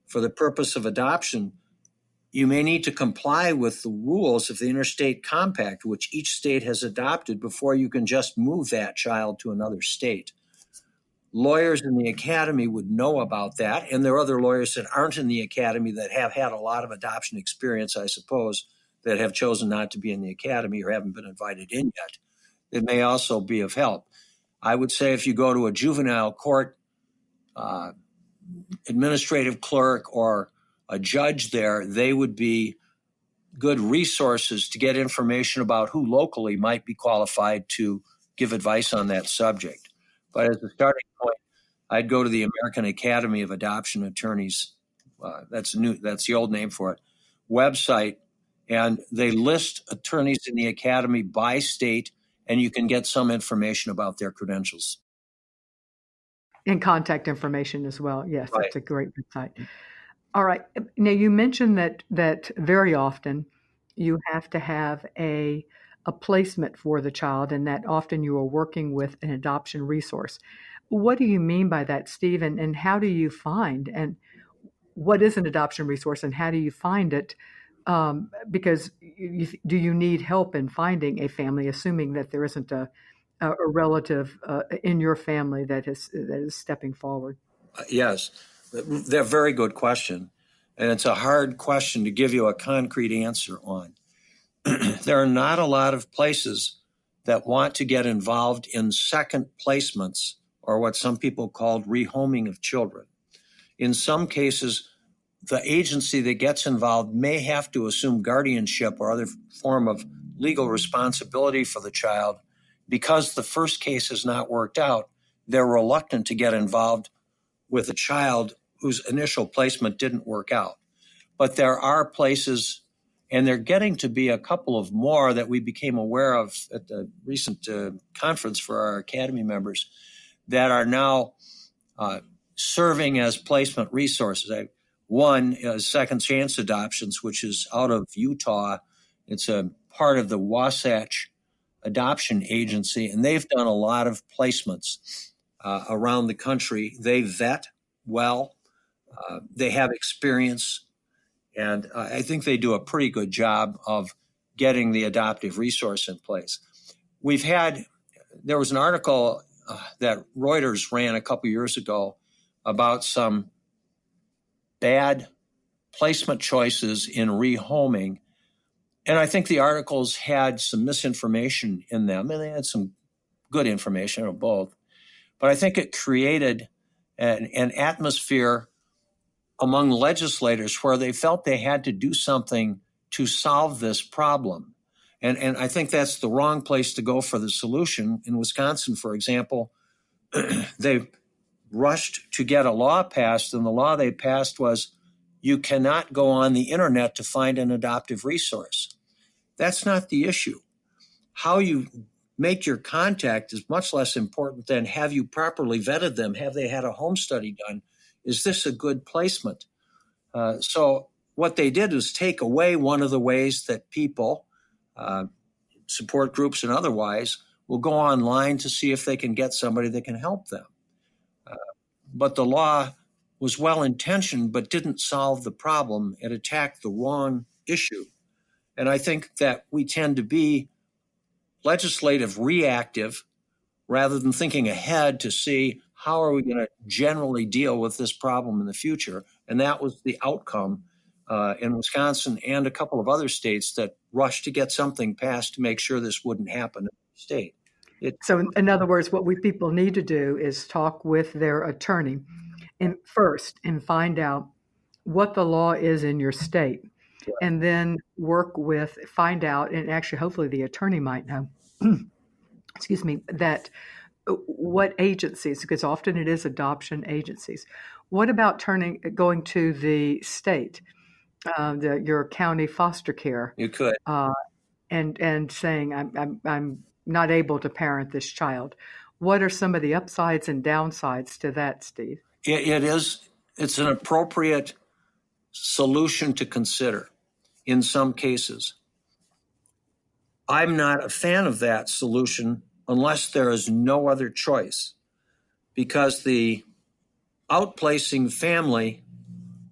[SPEAKER 2] for the purpose of adoption, you may need to comply with the rules of the Interstate Compact, which each state has adopted, before you can just move that child to another state. Lawyers in the academy would know about that, and there are other lawyers that aren't in the academy that have had a lot of adoption experience, I suppose, that have chosen not to be in the academy or haven't been invited in yet. It may also be of help. I would say if you go to a juvenile court administrative clerk or a judge there, they would be good resources to get information about who locally might be qualified to give advice on that subject. But as a starting point, I'd go to the American Academy of Adoption Attorneys. That's the old name for it. Website, and they list attorneys in the academy by state, and you can get some information about their credentials.
[SPEAKER 1] And contact information as well. Yes,
[SPEAKER 2] Right.
[SPEAKER 1] That's a great website. All right. Now you mentioned that very often you have to have a placement for the child, and that often you are working with an adoption resource. What do you mean by that, Steve? And how do you find, and what is an adoption resource, and how do you find it? Because do you need help in finding a family, assuming that there isn't a relative in your family that is stepping forward?
[SPEAKER 2] Yes, they're a very good question. And it's a hard question to give you a concrete answer on. There are not a lot of places that want to get involved in second placements, or what some people called rehoming of children. In some cases, the agency that gets involved may have to assume guardianship or other form of legal responsibility for the child. Because the first case has not worked out, they're reluctant to get involved with a child whose initial placement didn't work out. But there are places, and they're getting to be a couple of more that we became aware of at the recent conference for our academy members, that are now serving as placement resources. One is Second Chance Adoptions, which is out of Utah. It's a part of the Wasatch Adoption Agency, and they've done a lot of placements around the country. They vet well. They have experience, and I think they do a pretty good job of getting the adoptive resource in place. There was an article that Reuters ran a couple years ago about some bad placement choices in rehoming. And I think the articles had some misinformation in them, and they had some good information, or both. But I think it created an atmosphere among legislators where they felt they had to do something to solve this problem. And I think that's the wrong place to go for the solution. In Wisconsin, for example, they rushed to get a law passed, and the law they passed was you cannot go on the internet to find an adoptive resource. That's not the issue. How you make your contact is much less important than have you properly vetted them? Have they had a home study done? Is this a good placement? So what they did was take away one of the ways that people, support groups and otherwise, will go online to see if they can get somebody that can help them. But the law was well-intentioned but didn't solve the problem. It attacked the wrong issue. And I think that we tend to be legislative reactive rather than thinking ahead to see how are we going to generally deal with this problem in the future. And that was the outcome in Wisconsin and a couple of other states that rushed to get something passed to make sure this wouldn't happen in the state.
[SPEAKER 1] So in other words, what people need to do is talk with their attorney first and find out what the law is in your state, and then find out, and actually hopefully the attorney might know, excuse me, that what agencies, because often it is adoption agencies. What about going to the state your county foster care,
[SPEAKER 2] You could.
[SPEAKER 1] and saying I'm not able to parent this child. What are some of the upsides and downsides to that, Steve?
[SPEAKER 2] It's an appropriate solution to consider in some cases. I'm not a fan of that solution unless there is no other choice, because the outplacing family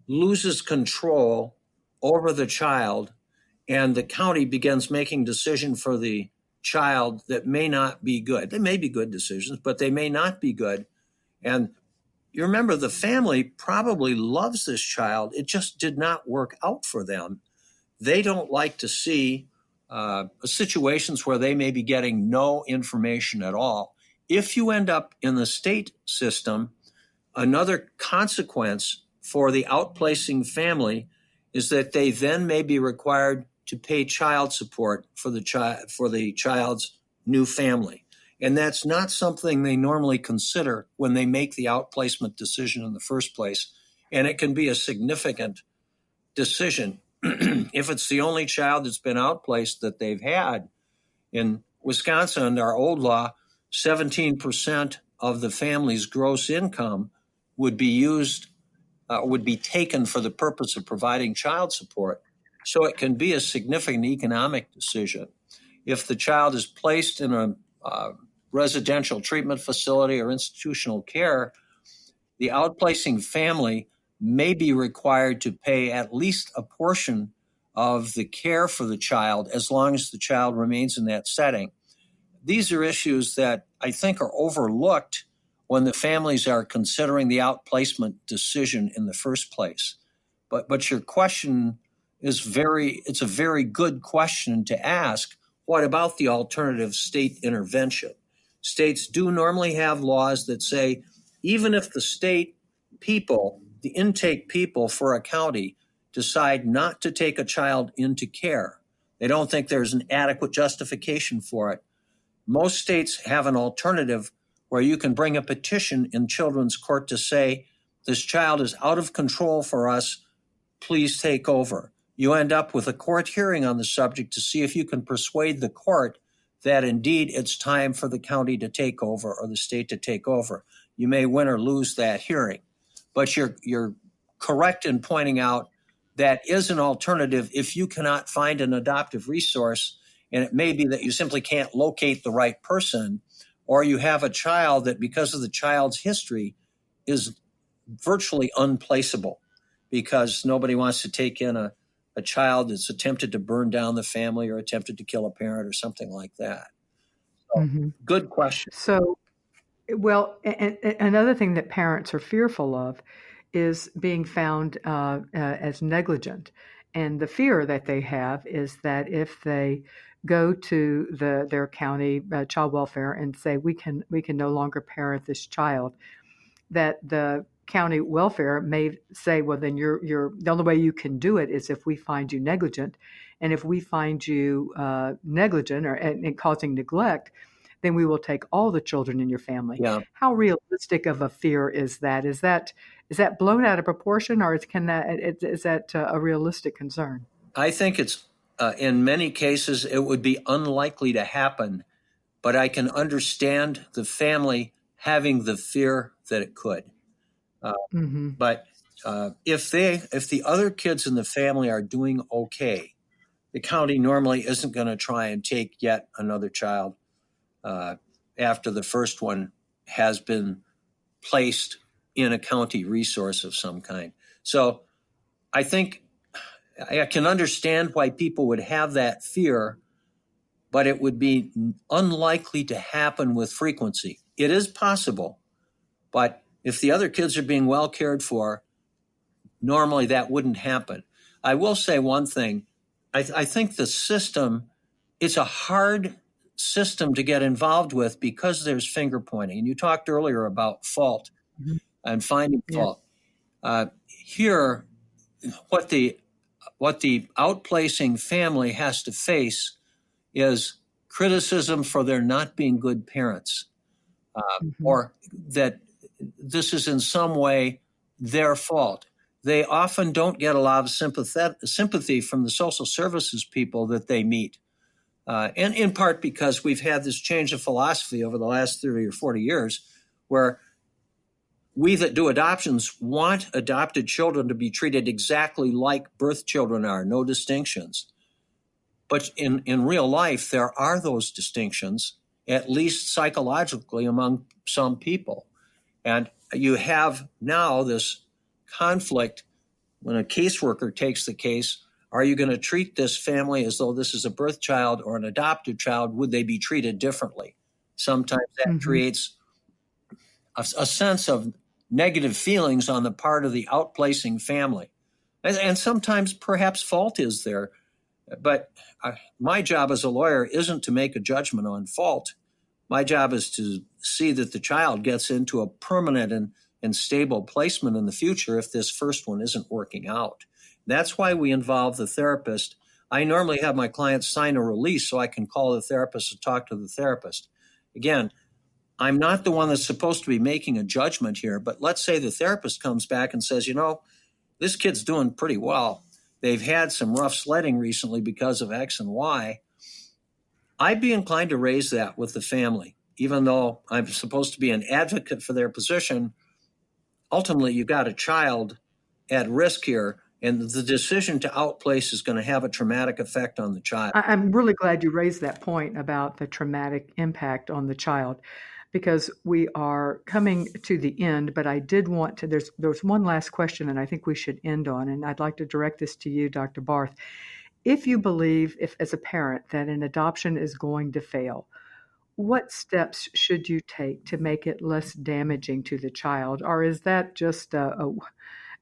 [SPEAKER 2] loses control over the child, and the county begins making decisions for the child that may not be good. They may be good decisions, but they may not be good. And you remember, the family probably loves this child. It just did not work out for them. They don't like to see situations where they may be getting no information at all. If you end up in the state system, another consequence for the outplacing family is that they then may be required to pay child support for the child's new family. And that's not something they normally consider when they make the outplacement decision in the first place. And it can be a significant decision. If it's the only child that's been outplaced that they've had. In Wisconsin, under our old law, 17% of the family's gross income would be taken for the purpose of providing child support. So it can be a significant economic decision. If the child is placed in a residential treatment facility or institutional care, the outplacing family may be required to pay at least a portion of the care for the child as long as the child remains in that setting. These are issues that I think are overlooked when the families are considering the outplacement decision in the first place. But your question is it's a very good question to ask. What about the alternative state intervention? States do normally have laws that say, even if the state people, the intake people for a county, decide not to take a child into care, they don't think there's an adequate justification for it, most states have an alternative where you can bring a petition in children's court to say, this child is out of control for us, please take over. You end up with a court hearing on the subject to see if you can persuade the court that indeed it's time for the county to take over or the state to take over. You may win or lose that hearing. But you're correct in pointing out that is an alternative if you cannot find an adoptive resource, and it may be that you simply can't locate the right person, or you have a child that, because of the child's history, is virtually unplaceable because nobody wants to take in a child that's attempted to burn down the family or attempted to kill a parent or something like that. So, Good question.
[SPEAKER 1] So, well, and another thing that parents are fearful of is being found as negligent. And the fear that they have is that if they go to their county child welfare and say, we can no longer parent this child, that the county welfare may say, well, then you're the only way you can do it is if we find you negligent. And if we find you negligent and causing neglect, then we will take all the children in your family.
[SPEAKER 2] Yeah.
[SPEAKER 1] How realistic of a fear is that? Is that blown out of proportion, or is that a realistic concern?
[SPEAKER 2] I think it's in many cases it would be unlikely to happen, but I can understand the family having the fear that it could. But if the other kids in the family are doing okay, the county normally isn't going to try and take yet another child after the first one has been placed in a county resource of some kind. So I think I can understand why people would have that fear, but it would be unlikely to happen with frequency. It is possible, but if the other kids are being well cared for, normally that wouldn't happen. I will say one thing. I think the system, it's a hard system to get involved with because there's finger pointing. And you talked earlier about fault and finding fault. Here, what the outplacing family has to face is criticism for their not being good parents, or that this is in some way their fault. they often don't get a lot of sympathy from the social services people that they meet. And in part because we've had this change of philosophy over the last 30 or 40 years where we that do adoptions want adopted children to be treated exactly like birth children are, no distinctions. But in real life, there are those distinctions, at least psychologically among some people. And you have now this conflict when a caseworker takes the case. Are you going to treat this family as though this is a birth child or an adopted child? Would they be treated differently? Sometimes that creates a sense of negative feelings on the part of the outplacing family. And sometimes perhaps fault is there. But my job as a lawyer isn't to make a judgment on fault. My job is to see that the child gets into a permanent and stable placement in the future if this first one isn't working out. That's why we involve the therapist. I normally have my clients sign a release so I can call the therapist and talk to the therapist. Again, I'm not the one that's supposed to be making a judgment here, but let's say the therapist comes back and says, this kid's doing pretty well. They've had some rough sledding recently because of X and Y. I'd be inclined to raise that with the family, even though I'm supposed to be an advocate for their position. Ultimately, you've got a child at risk here, and the decision to outplace is going to have a traumatic effect on the child.
[SPEAKER 1] I'm really glad you raised that point about the traumatic impact on the child, because we are coming to the end, but I did want to, there's one last question that I think we should end on, and I'd like to direct this to you, Dr. Barth. If you believe, as a parent, that an adoption is going to fail, what steps should you take to make it less damaging to the child? Or is that just an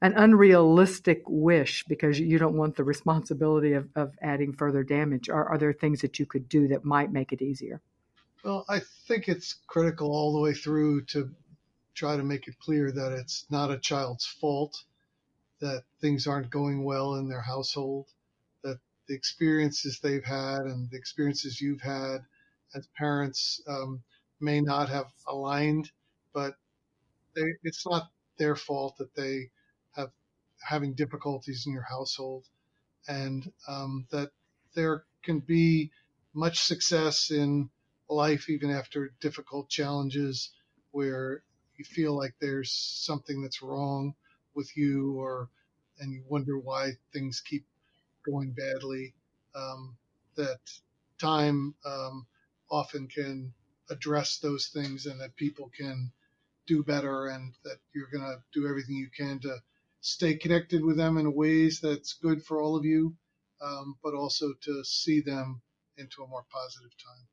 [SPEAKER 1] unrealistic wish because you don't want the responsibility of adding further damage? Or are there things that you could do that might make it easier?
[SPEAKER 3] Well, I think it's critical all the way through to try to make it clear that it's not a child's fault, that things aren't going well in their household, that the experiences they've had and the experiences you've had as parents may not have aligned, but it's not their fault that they have having difficulties in your household, and that there can be much success in life even after difficult challenges where you feel like there's something that's wrong with you, and you wonder why things keep going badly. That time often can address those things, and that people can do better, and that you're going to do everything you can to stay connected with them in ways that's good for all of you, but also to see them into a more positive time.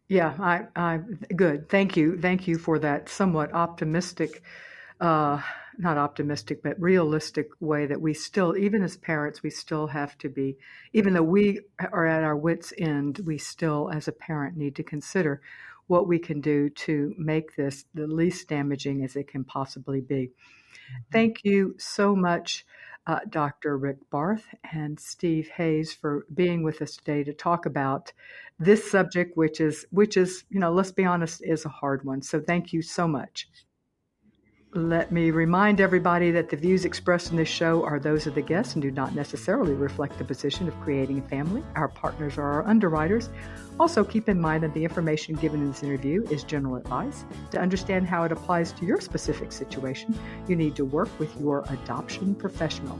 [SPEAKER 1] Yeah, I good. Thank you for that somewhat optimistic, not optimistic, but realistic way that we still, even as parents, we still have to be, even though we are at our wits' end, we still, as a parent, need to consider what we can do to make this the least damaging as it can possibly be. Thank you so much, Dr. Rick Barth and Steve Hayes, for being with us today to talk about this subject, which is, let's be honest, is a hard one. So thank you so much. Let me remind everybody that the views expressed in this show are those of the guests and do not necessarily reflect the position of creating a family. Our partners are our underwriters. Also, keep in mind that the information given in this interview is general advice. To understand how it applies to your specific situation, you need to work with your adoption professional.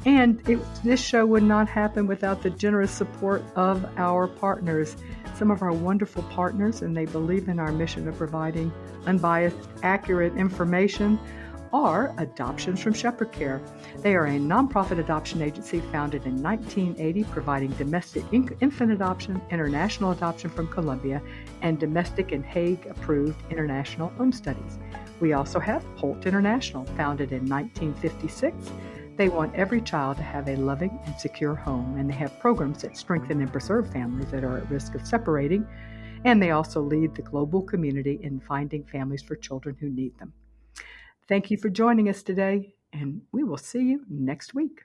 [SPEAKER 1] And this show would not happen without the generous support of our partners, some of our wonderful partners, and they believe in our mission of providing unbiased, accurate information, are Adoptions from Shepherd Care. They are a nonprofit adoption agency founded in 1980, providing domestic infant adoption, international adoption from Colombia, and domestic and Hague-approved international home studies. We also have Holt International, founded in 1956. They want every child to have a loving and secure home, and they have programs that strengthen and preserve families that are at risk of separating, and they also lead the global community in finding families for children who need them. Thank you for joining us today, and we will see you next week.